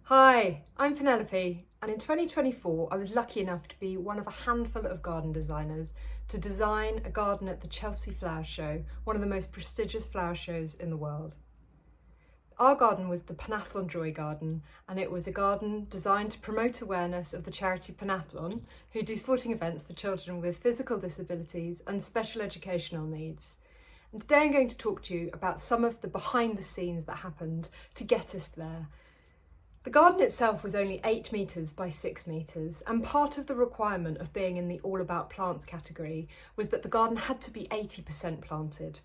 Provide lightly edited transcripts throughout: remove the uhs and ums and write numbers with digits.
Hi, I'm Penelope, and in 2024 I was lucky enough to be one of a handful of garden designers to design a garden at the Chelsea Flower Show, one of the most prestigious flower shows in the world. Our garden was the Panathlon Joy Garden, and it was a garden designed to promote awareness of the charity Panathlon, who do sporting events for children with physical disabilities and special educational needs. And today I'm going to talk to you about some of the behind the scenes that happened to get us there. The garden itself was only 8 metres by 6 metres, and part of the requirement of being in the All About Plants category was that the garden had to be 80% planted.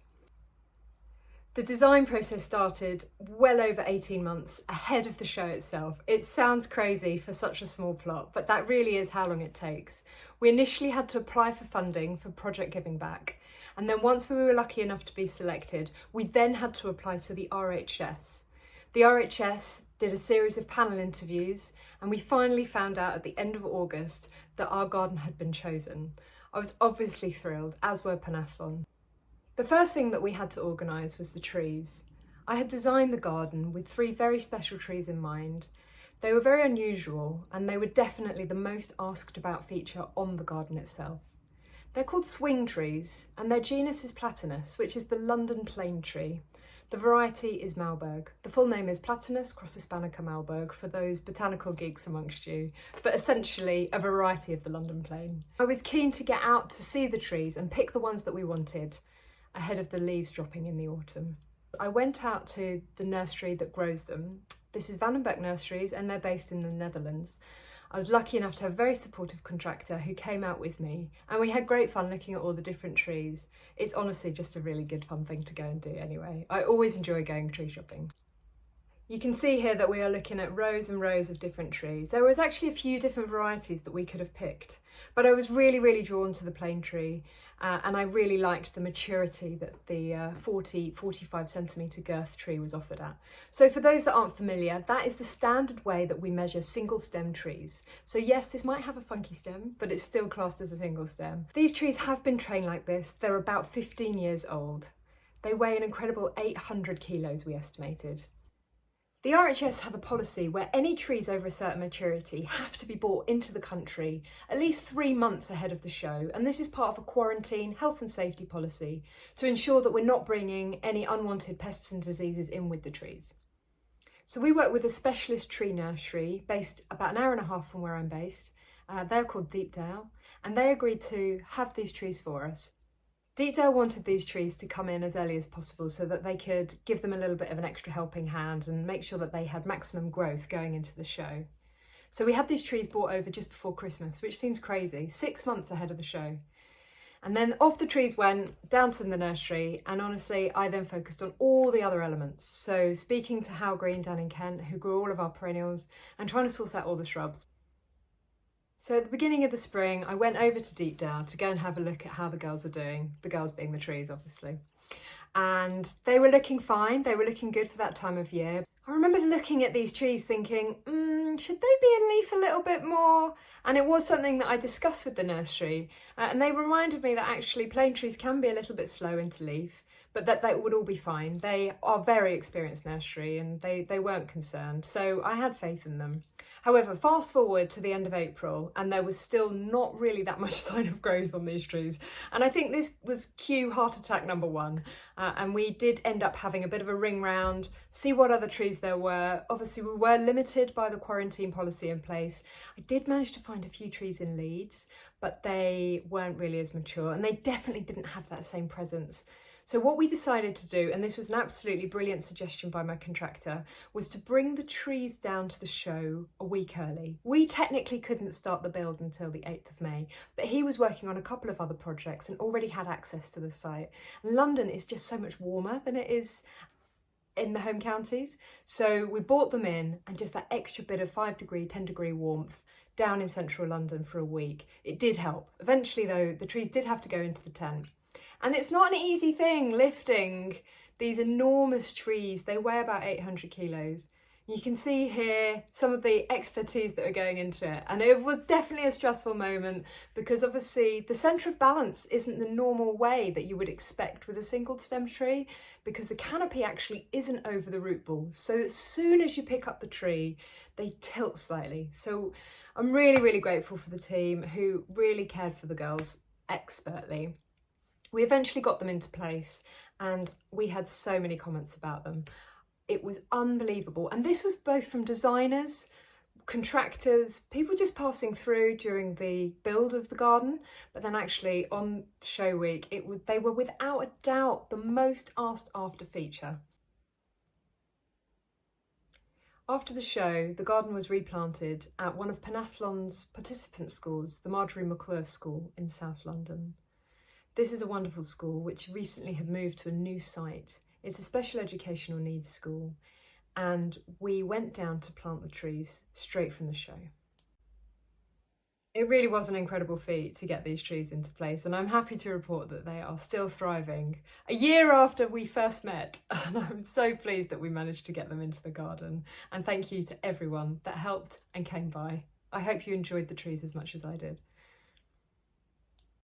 The design process started well over 18 months ahead of the show itself. It sounds crazy for such a small plot, but that really is how long it takes. We initially had to apply for funding for Project Giving Back, and then once we were lucky enough to be selected, we then had to apply to the RHS. The RHS did a series of panel interviews, and we finally found out at the end of August that our garden had been chosen. I was obviously thrilled, as were Panathlon. The first thing that we had to organise was the trees. I had designed the garden with 3 very special trees in mind. They were very unusual, and they were definitely the most asked about feature on the garden itself. They're called swing trees, and their genus is Platanus, which is the London plane tree. The variety is Malberg. The full name is Platanus crosshispanica Malberg for those botanical geeks amongst you, but essentially a variety of the London plane. I was keen to get out to see the trees and pick the ones that we wanted ahead of the leaves dropping in the autumn. I went out to the nursery that grows them. This is Van den Beek Nurseries, and they're based in the Netherlands. I was lucky enough to have a very supportive contractor who came out with me, and we had great fun looking at all the different trees. It's honestly just a really good fun thing to go and do anyway. I always enjoy going tree shopping. You can see here that we are looking at rows and rows of different trees. There was actually a few different varieties that we could have picked, but I was really drawn to the plane tree, and I really liked the maturity that the 40-45 centimetre girth tree was offered at. So for those that aren't familiar, that is the standard way that we measure single stem trees. So yes, this might have a funky stem, but it's still classed as a single stem. These trees have been trained like this. They're about 15 years old. They weigh an incredible 800 kilos, we estimated. The RHS have a policy where any trees over a certain maturity have to be brought into the country at least 3 months ahead of the show, and this is part of a quarantine health and safety policy to ensure that we're not bringing any unwanted pests and diseases in with the trees. So we work with a specialist tree nursery based about an hour and a half from where I'm based. They're called Deepdale, and they agreed to have these trees for us. Deepdale wanted these trees to come in as early as possible so that they could give them a little bit of an extra helping hand and make sure that they had maximum growth going into the show. So we had these trees brought over just before Christmas, which seems crazy, 6 months ahead of the show. And then off the trees went down to the nursery, and honestly, I then focused on all the other elements. So speaking to Hal Green down in Kent, who grew all of our perennials, and trying to source out all the shrubs. So at the beginning of the spring, I went over to Deepdale to go and have a look at how the girls are doing, the girls being the trees, obviously. And they were looking fine, they were looking good for that time of year. I remember looking at these trees thinking, should they be in leaf a little bit more? And it was something that I discussed with the nursery, and they reminded me that actually plane trees can be a little bit slow into leaf, but that they would all be fine. They are a very experienced nursery, and they weren't concerned, so I had faith in them. However, fast forward to the end of April, and there was still not really that much sign of growth on these trees. And I think this was cue heart attack number 1. And we did end up having a bit of a ring round, see what other trees there were. Obviously, we were limited by the quarantine policy in place. I did manage to find a few trees in Leeds, but they weren't really as mature, and they definitely didn't have that same presence. So what we decided to do, and this was an absolutely brilliant suggestion by my contractor, was to bring the trees down to the show a week early. We technically couldn't start the build until the 8th of May, but he was working on a couple of other projects and already had access to the site. London is just so much warmer than it is in the home counties. So we brought them in, and just that extra bit of 5-degree, 10-degree warmth down in central London for a week. It did help. Eventually though, the trees did have to go into the tent. And it's not an easy thing lifting these enormous trees. They weigh about 800 kilos. You can see here some of the expertise that are going into it, and it was definitely a stressful moment because obviously the centre of balance isn't the normal way that you would expect with a single stem tree, because the canopy actually isn't over the root balls. So as soon as you pick up the tree, they tilt slightly. So I'm really, really grateful for the team who really cared for the girls expertly. We eventually got them into place and we had so many comments about them. It was unbelievable. And this was both from designers, contractors, people just passing through during the build of the garden, but then actually on show week, they were without a doubt the most asked after feature. After the show, the garden was replanted at one of Panathlon's participant schools, the Marjorie McClure School in South London. This is a wonderful school which recently had moved to a new site. It's a special educational needs school, and we went down to plant the trees straight from the show. It really was an incredible feat to get these trees into place, and I'm happy to report that they are still thriving a year after we first met, and I'm so pleased that we managed to get them into the garden. And thank you to everyone that helped and came by. I hope you enjoyed the trees as much as I did.